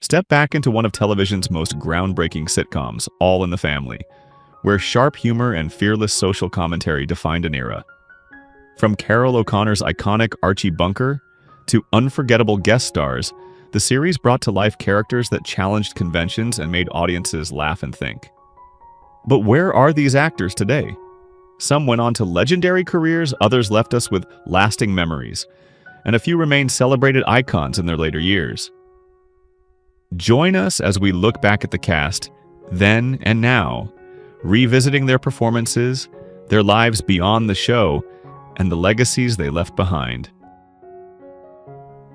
Step back into one of television's most groundbreaking sitcoms, All in the Family, where sharp humor and fearless social commentary defined an era. From Carol O'Connor's iconic Archie Bunker to unforgettable guest stars, the series brought to life characters that challenged conventions and made audiences laugh and think. But where are these actors today? Some went on to legendary careers, others left us with lasting memories, and a few remain celebrated icons in their later years. Join us as we look back at the cast, then and now, revisiting their performances, their lives beyond the show, and the legacies they left behind.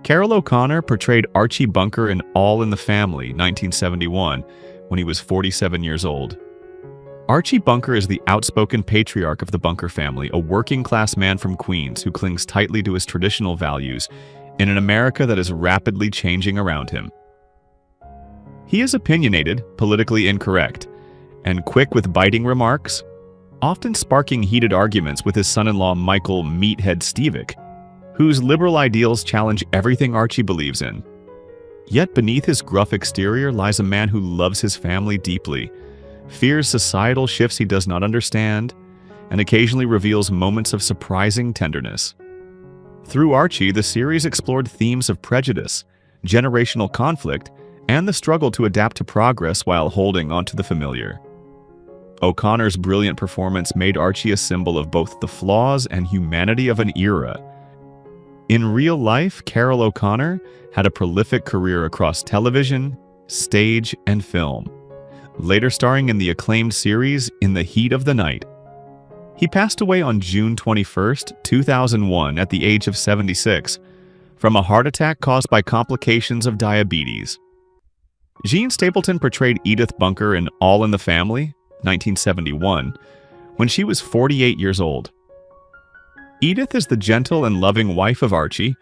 Carol O'Connor portrayed Archie Bunker in All in the Family, 1971, when he was 47 years old. Archie Bunker is the outspoken patriarch of the Bunker family, a working-class man from Queens who clings tightly to his traditional values in an America that is rapidly changing around him. He is opinionated, politically incorrect, and quick with biting remarks, often sparking heated arguments with his son-in-law Michael "Meathead" Stivic, whose liberal ideals challenge everything Archie believes in. Yet beneath his gruff exterior lies a man who loves his family deeply, fears societal shifts he does not understand, and occasionally reveals moments of surprising tenderness. Through Archie, the series explored themes of prejudice, generational conflict, and the struggle to adapt to progress while holding onto the familiar. O'Connor's brilliant performance made Archie a symbol of both the flaws and humanity of an era. In real life, Carol O'Connor had a prolific career across television, stage, and film, later starring in the acclaimed series In the Heat of the Night. He passed away on June 21, 2001, at the age of 76, from a heart attack caused by complications of diabetes. Jean Stapleton portrayed Edith Bunker in All in the Family, 1971, when she was 48 years old. Edith is the gentle and loving wife of Archie,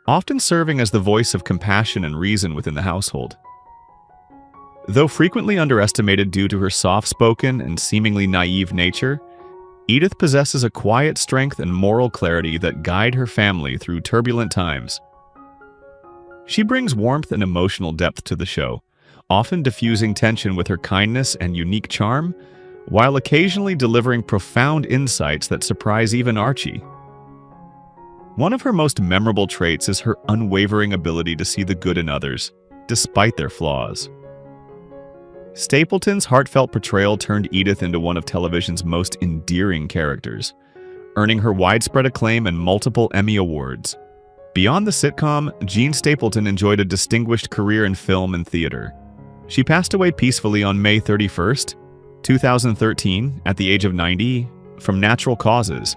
often serving as the voice of compassion and reason within the household. Though frequently underestimated due to her soft-spoken and seemingly naive nature, Edith possesses a quiet strength and moral clarity that guide her family through turbulent times. She brings warmth and emotional depth to the show, often diffusing tension with her kindness and unique charm, while occasionally delivering profound insights that surprise even Archie. One of her most memorable traits is her unwavering ability to see the good in others, despite their flaws. Stapleton's heartfelt portrayal turned Edith into one of television's most endearing characters, earning her widespread acclaim and multiple Emmy Awards. Beyond the sitcom, Jean Stapleton enjoyed a distinguished career in film and theater. She passed away peacefully on May 31, 2013, at the age of 90, from natural causes,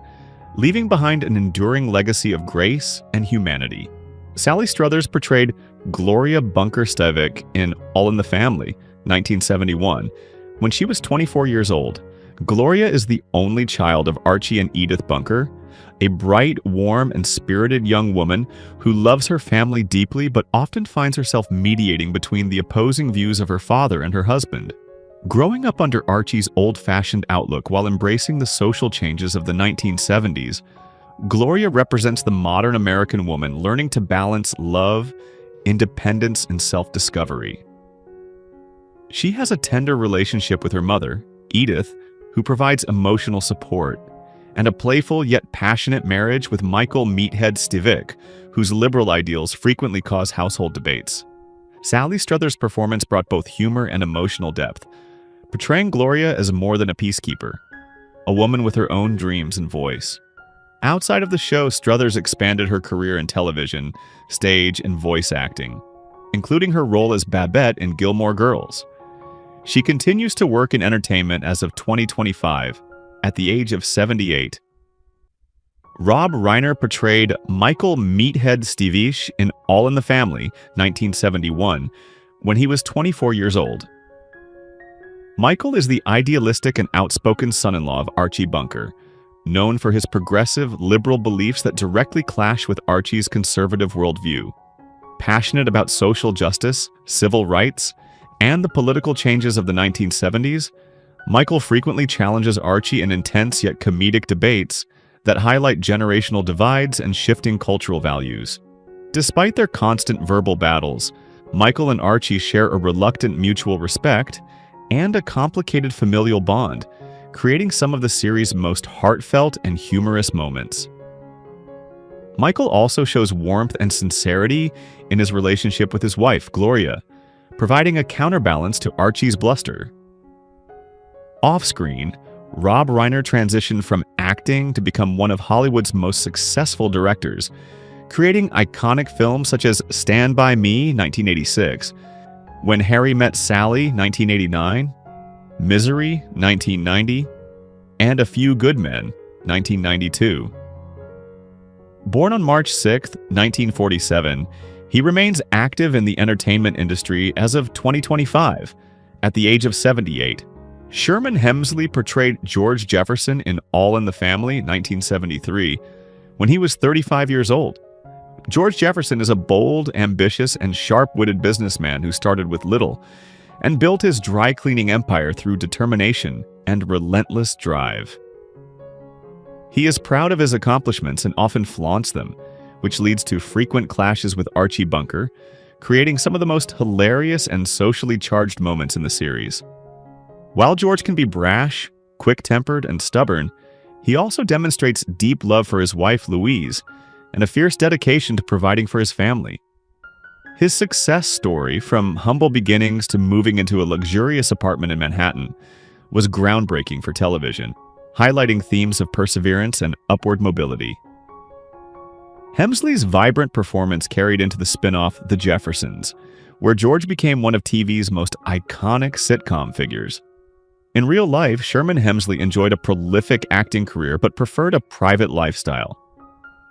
leaving behind an enduring legacy of grace and humanity. Sally Struthers portrayed Gloria Bunker-Stivic in All in the Family, 1971, when she was 24 years old. Gloria is the only child of Archie and Edith Bunker, a bright, warm, and spirited young woman who loves her family deeply but often finds herself mediating between the opposing views of her father and her husband. Growing up under Archie's old-fashioned outlook while embracing the social changes of the 1970s, Gloria represents the modern American woman learning to balance love, independence, and self-discovery. She has a tender relationship with her mother, Edith, who provides emotional support, and a playful yet passionate marriage with Michael "Meathead" Stivic, whose liberal ideals frequently cause household debates. Sally Struthers' performance brought both humor and emotional depth, portraying Gloria as more than a peacekeeper, a woman with her own dreams and voice. Outside of the show, Struthers expanded her career in television, stage, and voice acting, including her role as Babette in Gilmore Girls. She continues to work in entertainment as of 2025, at the age of 78. Rob Reiner portrayed Michael "Meathead" Stivic in All in the Family, 1971, when he was 24 years old. Michael is the idealistic and outspoken son-in-law of Archie Bunker, known for his progressive, liberal beliefs that directly clash with Archie's conservative worldview. Passionate about social justice, civil rights, and the political changes of the 1970s, Michael frequently challenges Archie in intense yet comedic debates that highlight generational divides and shifting cultural values. Despite their constant verbal battles, Michael and Archie share a reluctant mutual respect and a complicated familial bond, creating some of the series' most heartfelt and humorous moments. Michael also shows warmth and sincerity in his relationship with his wife, Gloria, providing a counterbalance to Archie's bluster. Off-screen, Rob Reiner transitioned from acting to become one of Hollywood's most successful directors, creating iconic films such as Stand By Me, 1986, When Harry Met Sally, 1989, Misery, 1990, and A Few Good Men, 1992. Born on March 6, 1947, he remains active in the entertainment industry as of 2025, at the age of 78. Sherman Hemsley portrayed George Jefferson in All in the Family, 1973, when he was 35 years old. George Jefferson is a bold, ambitious, and sharp-witted businessman who started with little and built his dry-cleaning empire through determination and relentless drive. He is proud of his accomplishments and often flaunts them, which leads to frequent clashes with Archie Bunker, creating some of the most hilarious and socially charged moments in the series. While George can be brash, quick-tempered, and stubborn, he also demonstrates deep love for his wife, Louise, and a fierce dedication to providing for his family. His success story, from humble beginnings to moving into a luxurious apartment in Manhattan, was groundbreaking for television, highlighting themes of perseverance and upward mobility. Hemsley's vibrant performance carried into the spin-off The Jeffersons, where George became one of TV's most iconic sitcom figures. In real life, Sherman Hemsley enjoyed a prolific acting career but preferred a private lifestyle.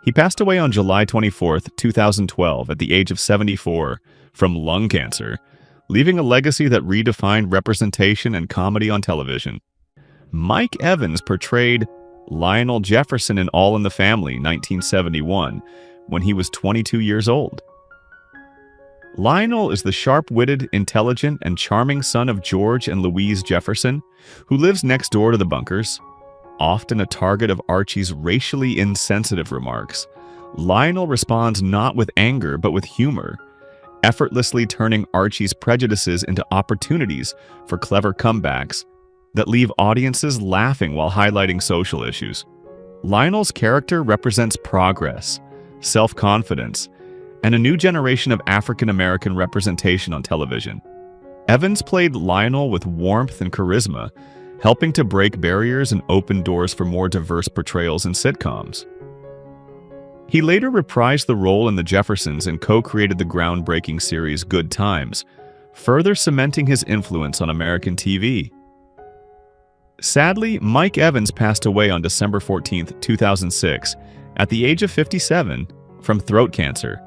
He passed away on July 24, 2012, at the age of 74, from lung cancer, leaving a legacy that redefined representation and comedy on television. Mike Evans portrayed Lionel Jefferson in All in the Family, 1971, when he was 22 years old. Lionel is the sharp-witted, intelligent, and charming son of George and Louise Jefferson, who lives next door to the Bunkers. Often a target of Archie's racially insensitive remarks, Lionel responds not with anger but with humor, effortlessly turning Archie's prejudices into opportunities for clever comebacks that leave audiences laughing while highlighting social issues. Lionel's character represents progress, self-confidence, and a new generation of African-American representation on television. Evans played Lionel with warmth and charisma, helping to break barriers and open doors for more diverse portrayals in sitcoms. He later reprised the role in The Jeffersons and co-created the groundbreaking series Good Times, further cementing his influence on American TV. Sadly, Mike Evans passed away on December 14, 2006, at the age of 57, from throat cancer,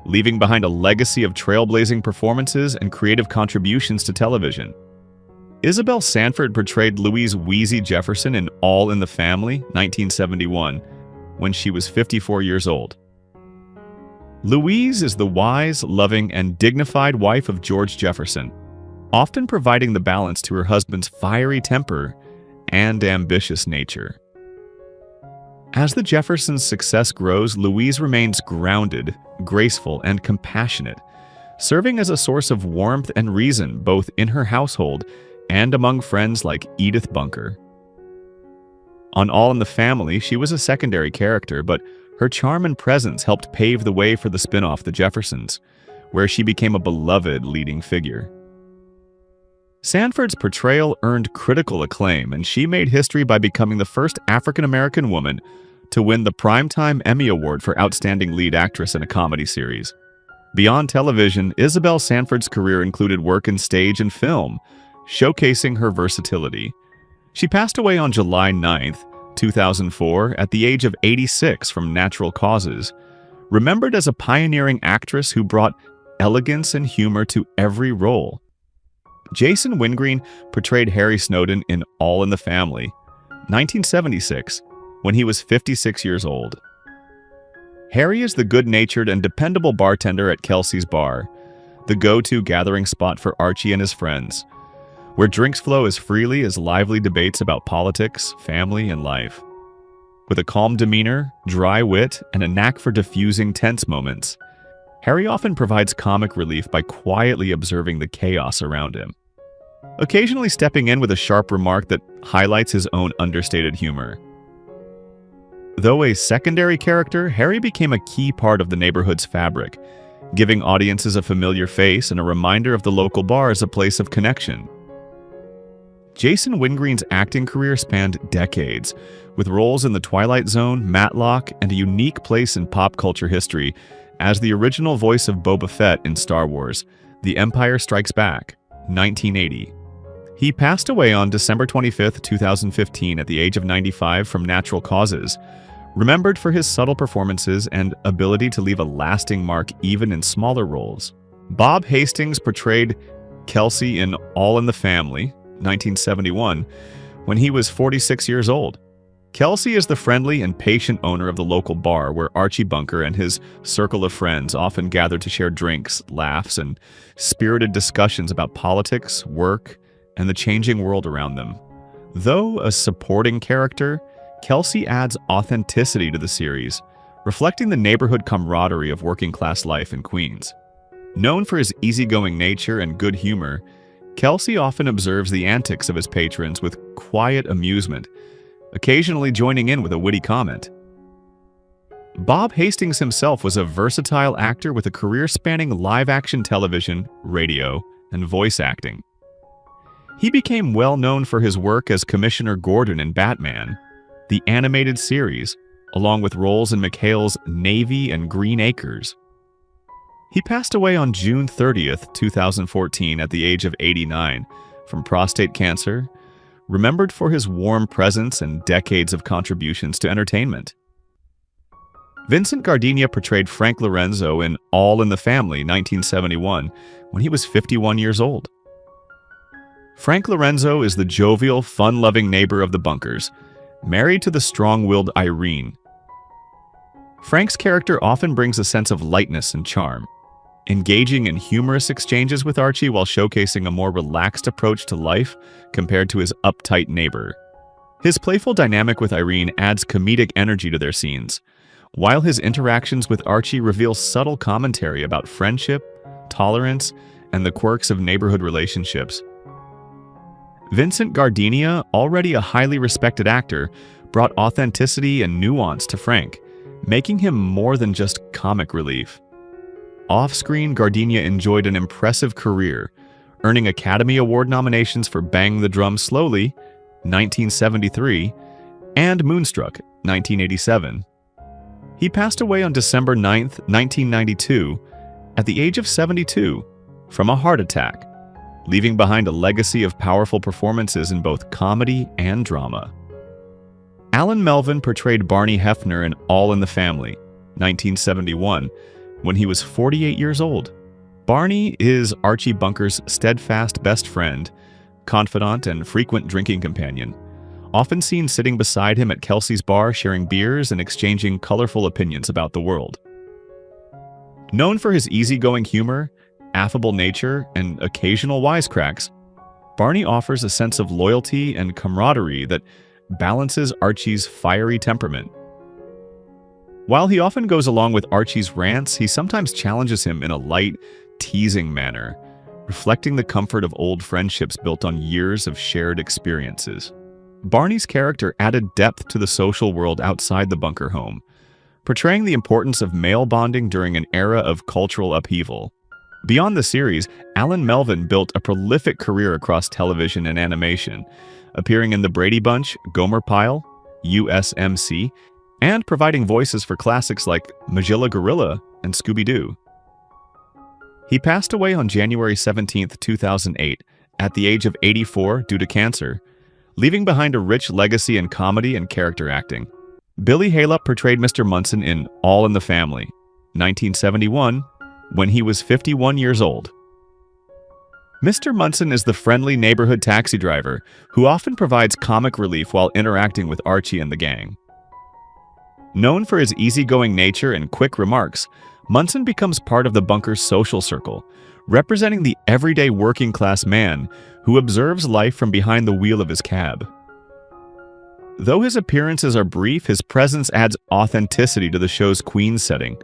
leaving behind a legacy of trailblazing performances and creative contributions to television. Isabel Sanford portrayed Louise "Wheezy" Jefferson in All in the Family, 1971, when she was 54 years old. Louise is the wise, loving, and dignified wife of George Jefferson, often providing the balance to her husband's fiery temper and ambitious nature. As the Jeffersons' success grows, Louise remains grounded, graceful, and compassionate, serving as a source of warmth and reason both in her household and among friends like Edith Bunker. On All in the Family, she was a secondary character, but her charm and presence helped pave the way for the spin-off The Jeffersons, where she became a beloved leading figure. Sanford's portrayal earned critical acclaim, and she made history by becoming the first African-American woman to win the Primetime Emmy Award for Outstanding Lead Actress in a Comedy Series. Beyond television, Isabel Sanford's career included work in stage and film, showcasing her versatility. She passed away on July 9, 2004, at the age of 86 from natural causes, remembered as a pioneering actress who brought elegance and humor to every role. Jason Wingreen portrayed Harry Snowden in All in the Family, 1976, when he was 56 years old. Harry is the good-natured and dependable bartender at Kelsey's Bar, the go-to gathering spot for Archie and his friends, where drinks flow as freely as lively debates about politics, family, and life. With a calm demeanor, dry wit, and a knack for diffusing tense moments, Harry often provides comic relief by quietly observing the chaos around him, occasionally stepping in with a sharp remark that highlights his own understated humor. Though a secondary character, Harry became a key part of the neighborhood's fabric, giving audiences a familiar face and a reminder of the local bar as a place of connection. Jason Wingreen's acting career spanned decades, with roles in The Twilight Zone, Matlock, and a unique place in pop culture history as the original voice of Boba Fett in Star Wars: The Empire Strikes Back, 1980. He passed away on December 25, 2015 at the age of 95 from natural causes, remembered for his subtle performances and ability to leave a lasting mark even in smaller roles. Bob Hastings portrayed Kelsey in All in the Family, 1971, when he was 46 years old. Kelsey is the friendly and patient owner of the local bar where Archie Bunker and his circle of friends often gather to share drinks, laughs, and spirited discussions about politics, work, and the changing world around them. Though a supporting character, Kelsey adds authenticity to the series, reflecting the neighborhood camaraderie of working-class life in Queens. Known for his easygoing nature and good humor, Kelsey often observes the antics of his patrons with quiet amusement, occasionally joining in with a witty comment. Bob Hastings himself was a versatile actor with a career spanning live-action television, radio, and voice acting. He became well known for his work as Commissioner Gordon in Batman, the animated series, along with roles in McHale's Navy and Green Acres. He passed away on June 30th, 2014 at the age of 89 from prostate cancer, remembered for his warm presence and decades of contributions to entertainment. Vincent Gardenia portrayed Frank Lorenzo in All in the Family, 1971, when he was 51 years old. Frank Lorenzo is the jovial, fun-loving neighbor of the Bunkers, married to the strong-willed Irene. Frank's character often brings a sense of lightness and charm, engaging in humorous exchanges with Archie while showcasing a more relaxed approach to life compared to his uptight neighbor. His playful dynamic with Irene adds comedic energy to their scenes, while his interactions with Archie reveal subtle commentary about friendship, tolerance, and the quirks of neighborhood relationships. Vincent Gardenia, already a highly respected actor, brought authenticity and nuance to Frank, making him more than just comic relief. Off-screen, Gardenia enjoyed an impressive career, earning Academy Award nominations for Bang the Drum Slowly, 1973, and Moonstruck, 1987. He passed away on December 9, 1992, at the age of 72, from a heart attack, leaving behind a legacy of powerful performances in both comedy and drama. Alan Melvin portrayed Barney Hefner in All in the Family, 1971, when he was 48 years old. Barney is Archie Bunker's steadfast best friend, confidant, and frequent drinking companion, often seen sitting beside him at Kelsey's bar sharing beers and exchanging colorful opinions about the world. Known for his easygoing humor, affable nature, and occasional wisecracks, Barney offers a sense of loyalty and camaraderie that balances Archie's fiery temperament. While he often goes along with Archie's rants, he sometimes challenges him in a light, teasing manner, reflecting the comfort of old friendships built on years of shared experiences. Barney's character added depth to the social world outside the Bunker home, portraying the importance of male bonding during an era of cultural upheaval. Beyond the series, Alan Melvin built a prolific career across television and animation, appearing in The Brady Bunch, Gomer Pyle, USMC, and providing voices for classics like Magilla Gorilla and Scooby-Doo. He passed away on January 17, 2008, at the age of 84 due to cancer, leaving behind a rich legacy in comedy and character acting. Billy Haleup portrayed Mr. Munson in All in the Family, 1971, when he was 51 years old. Mr. Munson is the friendly neighborhood taxi driver who often provides comic relief while interacting with Archie and the gang. Known for his easygoing nature and quick remarks, Munson becomes part of the Bunker's social circle, representing the everyday working-class man who observes life from behind the wheel of his cab. Though his appearances are brief, his presence adds authenticity to the show's Queens setting,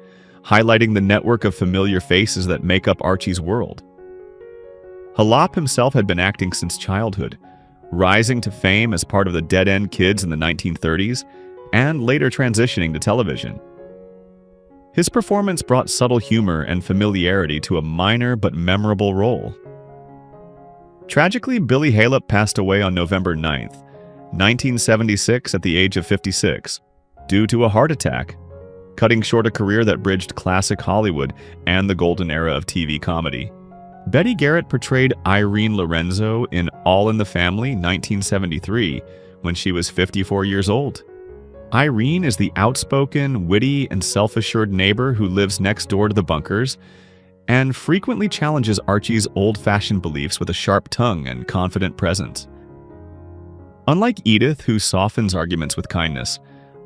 highlighting the network of familiar faces that make up Archie's world. Halap himself had been acting since childhood, rising to fame as part of the Dead End Kids in the 1930s, and later transitioning to television. His performance brought subtle humor and familiarity to a minor but memorable role. Tragically, Billy Halep passed away on November 9th, 1976 at the age of 56, due to a heart attack, cutting short a career that bridged classic Hollywood and the golden era of TV comedy. Betty Garrett portrayed Irene Lorenzo in All in the Family, 1973, when she was 54 years old. Irene is the outspoken, witty, and self-assured neighbor who lives next door to the Bunkers and frequently challenges Archie's old-fashioned beliefs with a sharp tongue and confident presence. Unlike Edith, who softens arguments with kindness,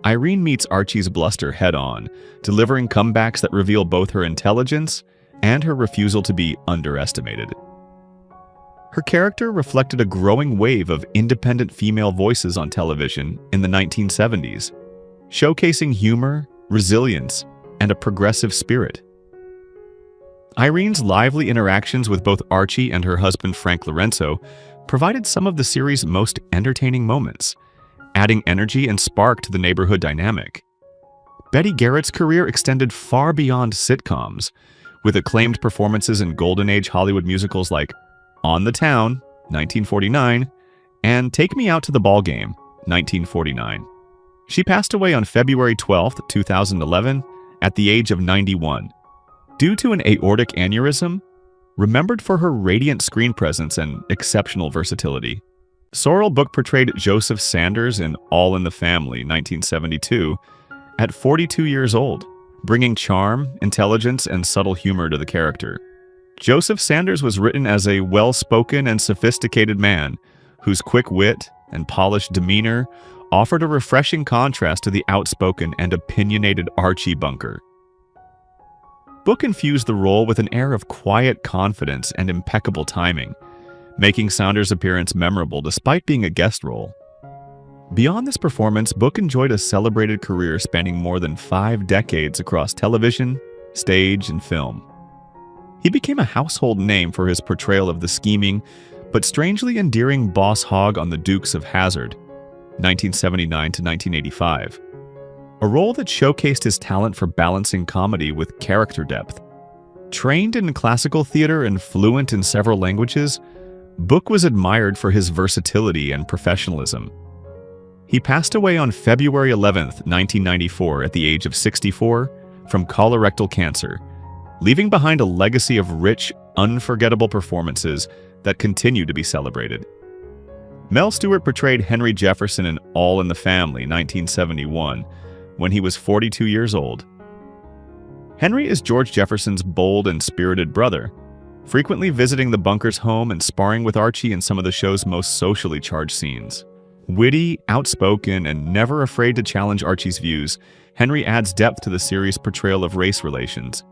Irene meets Archie's bluster head-on, delivering comebacks that reveal both her intelligence and her refusal to be underestimated. Her character reflected a growing wave of independent female voices on television in the 1970s, showcasing humor, resilience, and a progressive spirit. Irene's lively interactions with both Archie and her husband Frank Lorenzo provided some of the series' most entertaining moments, adding energy and spark to the neighborhood dynamic. Betty Garrett's career extended far beyond sitcoms, with acclaimed performances in Golden Age Hollywood musicals like On the Town, 1949, and Take Me Out to the Ballgame, 1949. She passed away on February 12, 2011, at the age of 91, due to an aortic aneurysm, remembered for her radiant screen presence and exceptional versatility. Sorrell Booke portrayed Joseph Sanders in All in the Family, 1972, at 42 years old, bringing charm, intelligence, and subtle humor to the character. Joseph Sanders was written as a well-spoken and sophisticated man whose quick wit and polished demeanor offered a refreshing contrast to the outspoken and opinionated Archie Bunker. Booke infused the role with an air of quiet confidence and impeccable timing, making Sanders' appearance memorable despite being a guest role. Beyond this performance, Booke enjoyed a celebrated career spanning more than 5 decades across television, stage, and film. He became a household name for his portrayal of the scheming, but strangely endearing boss hog on The Dukes of Hazzard, 1979 to 1985, a role that showcased his talent for balancing comedy with character depth. Trained in classical theater and fluent in several languages, Booke was admired for his versatility and professionalism. He passed away on February 11, 1994, at the age of 64, from colorectal cancer, leaving behind a legacy of rich, unforgettable performances that continue to be celebrated. Mel Stewart portrayed Henry Jefferson in All in the Family, 1971, when he was 42 years old. Henry is George Jefferson's bold and spirited brother, frequently visiting the Bunkers' home and sparring with Archie in some of the show's most socially charged scenes. Witty, outspoken, and never afraid to challenge Archie's views, Henry adds depth to the series' portrayal of race relations,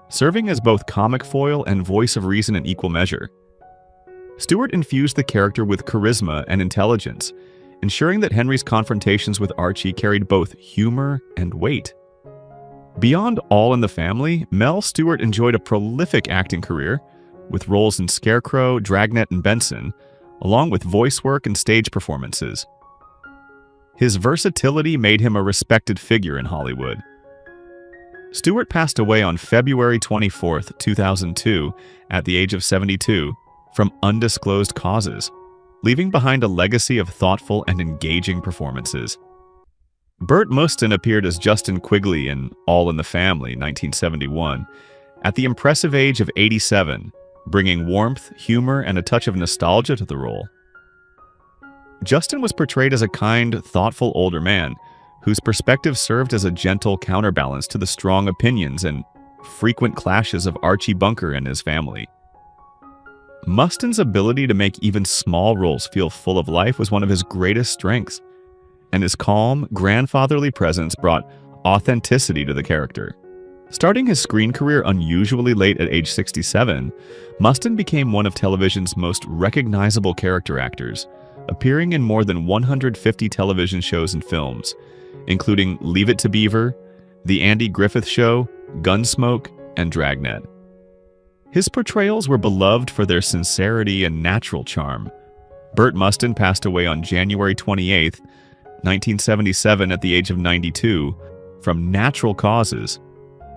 serving as both comic foil and voice of reason in equal measure. Stewart infused the character with charisma and intelligence, ensuring that Henry's confrontations with Archie carried both humor and weight. Beyond All in the Family, Mel Stewart enjoyed a prolific acting career, with roles in Scarecrow, Dragnet, and Benson, along with voice work and stage performances. His versatility made him a respected figure in Hollywood. Stewart passed away on February 24, 2002, at the age of 72, from undisclosed causes, leaving behind a legacy of thoughtful and engaging performances. Burt Mustin appeared as Justin Quigley in All in the Family, 1971, at the impressive age of 87, bringing warmth, humor, and a touch of nostalgia to the role. Justin was portrayed as a kind, thoughtful older man, whose perspective served as a gentle counterbalance to the strong opinions and frequent clashes of Archie Bunker and his family. Mustin's ability to make even small roles feel full of life was one of his greatest strengths, and his calm, grandfatherly presence brought authenticity to the character. Starting his screen career unusually late at age 67, Mustin became one of television's most recognizable character actors, appearing in more than 150 television shows and films, including Leave It to Beaver, The Andy Griffith Show, Gunsmoke, and Dragnet. His portrayals were beloved for their sincerity and natural charm. Burt Mustin passed away on January 28, 1977 at the age of 92 from natural causes,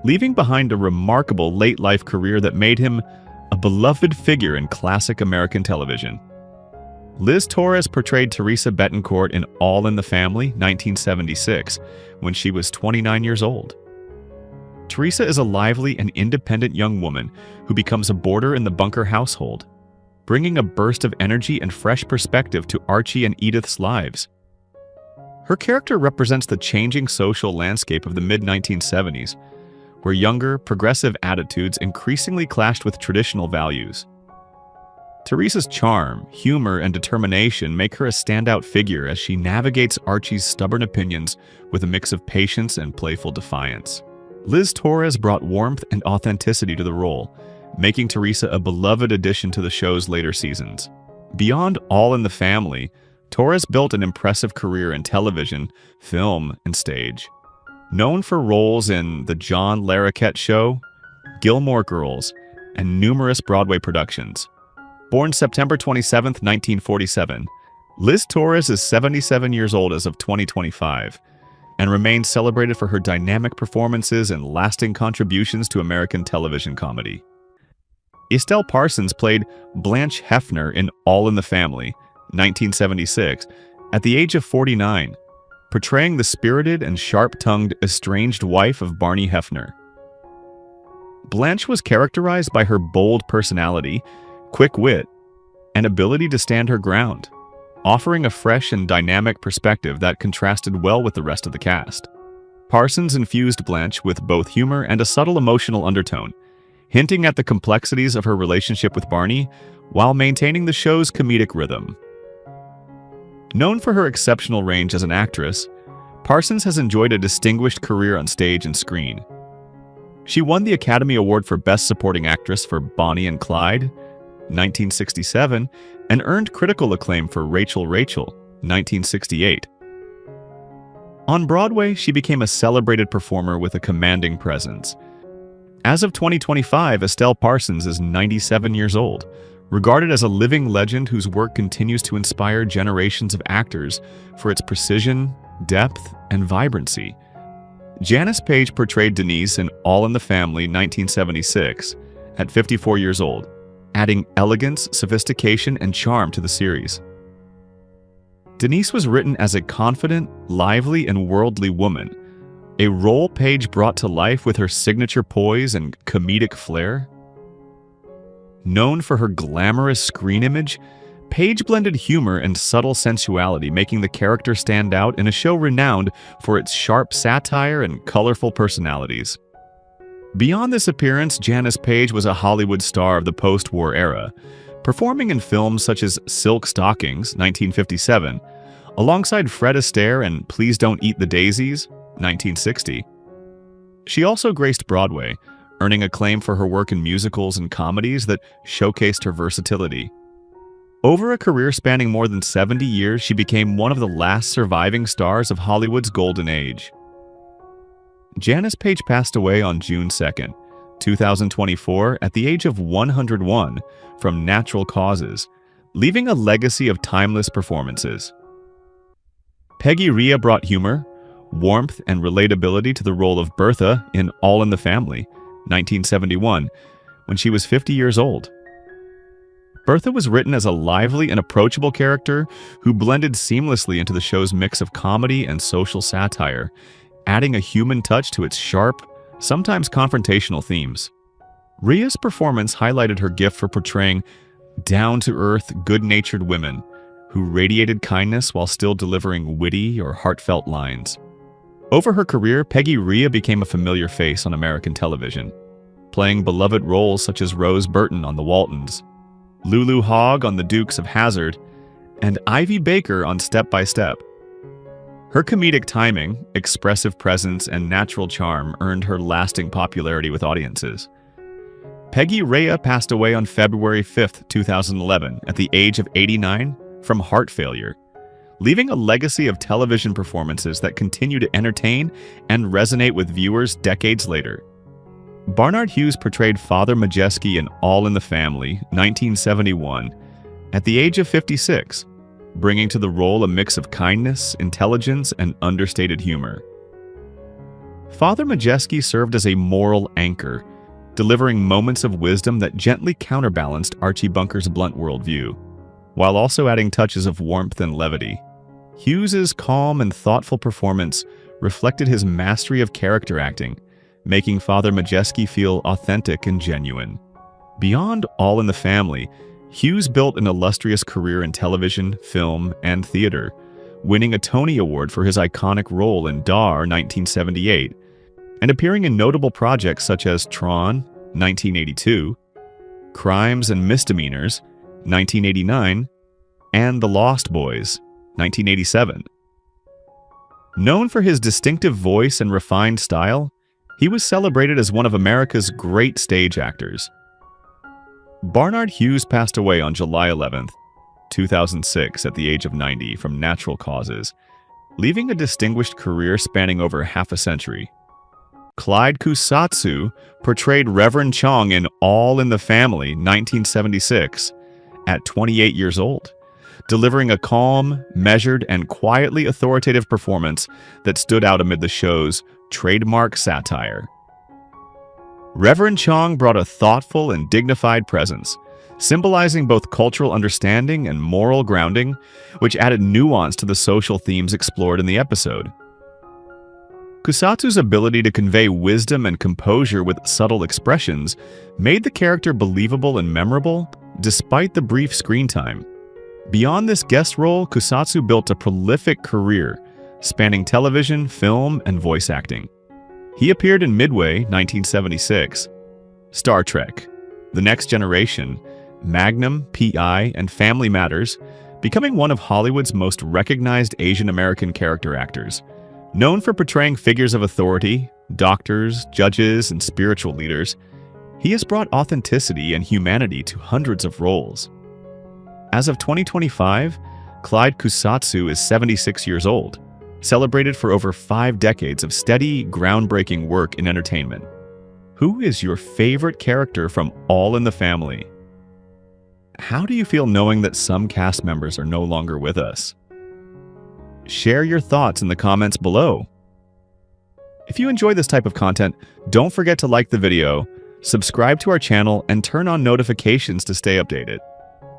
leaving behind a remarkable late-life career that made him a beloved figure in classic American television. Liz Torres portrayed Teresa Betancourt in All in the Family, 1976, when she was 29 years old. Teresa is a lively and independent young woman who becomes a boarder in the Bunker household, bringing a burst of energy and fresh perspective to Archie and Edith's lives. Her character represents the changing social landscape of the mid-1970s, where younger, progressive attitudes increasingly clashed with traditional values. Teresa's charm, humor, and determination make her a standout figure as she navigates Archie's stubborn opinions with a mix of patience and playful defiance. Liz Torres brought warmth and authenticity to the role, making Teresa a beloved addition to the show's later seasons. Beyond All in the Family, Torres built an impressive career in television, film, and stage. Known for roles in The John Larroquette Show, Gilmore Girls, and numerous Broadway productions. Born September 27, 1947, Liz Torres is 77 years old as of 2025 and remains celebrated for her dynamic performances and lasting contributions to American television comedy. Estelle Parsons played Blanche Hefner in All in the Family, 1976, at the age of 49, portraying the spirited and sharp-tongued estranged wife of Barney Hefner. Blanche was characterized by her bold personality, quick wit, and ability to stand her ground, offering a fresh and dynamic perspective that contrasted well with the rest of the cast. Parsons infused Blanche with both humor and a subtle emotional undertone, hinting at the complexities of her relationship with Barney while maintaining the show's comedic rhythm. Known for her exceptional range as an actress, Parsons has enjoyed a distinguished career on stage and screen. She won the Academy Award for Best Supporting Actress for Bonnie and Clyde, 1967, and earned critical acclaim for Rachel, 1968. On Broadway, she became a celebrated performer with a commanding presence. As of 2025, Estelle Parsons is 97 years old, regarded as a living legend whose work continues to inspire generations of actors for its precision, depth, and vibrancy. Janice Page portrayed Denise in All in the Family, 1976, at 54 years old, adding elegance, sophistication, and charm to the series. Denise was written as a confident, lively, and worldly woman, a role Page brought to life with her signature poise and comedic flair. Known for her glamorous screen image, Page blended humor and subtle sensuality, making the character stand out in a show renowned for its sharp satire and colorful personalities. Beyond this appearance, Janice Page was a Hollywood star of the post-war era, performing in films such as Silk Stockings, 1957, alongside Fred Astaire and Please Don't Eat the Daisies, 1960. She also graced Broadway, earning acclaim for her work in musicals and comedies that showcased her versatility. Over a career spanning more than 70 years, she became one of the last surviving stars of Hollywood's golden age. Janice Page passed away on June 2, 2024, at the age of 101 from natural causes, leaving a legacy of timeless performances. Peggy Rhea brought humor, warmth, and relatability to the role of Bertha in All in the Family, 1971, when she was 50 years old. Bertha was written as a lively and approachable character who blended seamlessly into the show's mix of comedy and social satire, adding a human touch to its sharp, sometimes confrontational themes. Rhea's performance highlighted her gift for portraying down-to-earth, good-natured women who radiated kindness while still delivering witty or heartfelt lines. Over her career, Peggy Rhea became a familiar face on American television, playing beloved roles such as Rose Burton on The Waltons, Lulu Hogg on The Dukes of Hazzard, and Ivy Baker on Step by Step. Her comedic timing, expressive presence, and natural charm earned her lasting popularity with audiences. Peggy Rhea passed away on February 5, 2011, at the age of 89 from heart failure, leaving a legacy of television performances that continue to entertain and resonate with viewers decades later. Barnard Hughes portrayed Father Majeski in All in the Family, 1971, at the age of 56, bringing to the role a mix of kindness, intelligence, and understated humor. Father Majeski served as a moral anchor, delivering moments of wisdom that gently counterbalanced Archie Bunker's blunt worldview, while also adding touches of warmth and levity. Hughes's calm and thoughtful performance reflected his mastery of character acting, making Father Majeski feel authentic and genuine. Beyond All in the Family, Hughes built an illustrious career in television, film, and theater, winning a Tony Award for his iconic role in Dar 1978, and appearing in notable projects such as Tron 1982, Crimes and Misdemeanors 1989, and The Lost Boys 1987. Known for his distinctive voice and refined style, he was celebrated as one of America's great stage actors. Barnard Hughes passed away on July 11, 2006, at the age of 90 from natural causes, leaving a distinguished career spanning over half a century. Clyde Kusatsu portrayed Reverend Chong in All in the Family, 1976, at 28 years old, delivering a calm, measured, and quietly authoritative performance that stood out amid the show's trademark satire. Reverend Chong brought a thoughtful and dignified presence, symbolizing both cultural understanding and moral grounding, which added nuance to the social themes explored in the episode. Kusatsu's ability to convey wisdom and composure with subtle expressions made the character believable and memorable, despite the brief screen time. Beyond this guest role, Kusatsu built a prolific career, spanning television, film, and voice acting. He appeared in Midway, 1976, Star Trek, The Next Generation, Magnum, P.I., and Family Matters, becoming one of Hollywood's most recognized Asian American character actors. Known for portraying figures of authority, doctors, judges, and spiritual leaders, he has brought authenticity and humanity to hundreds of roles. As of 2025, Clyde Kusatsu is 76 years old, celebrated for over 5 decades of steady, groundbreaking work in entertainment. Who is your favorite character from All in the Family? How do you feel knowing that some cast members are no longer with us? Share your thoughts in the comments below. If you enjoy this type of content, don't forget to like the video, subscribe to our channel, and turn on notifications to stay updated.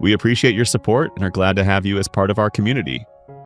We appreciate your support and are glad to have you as part of our community.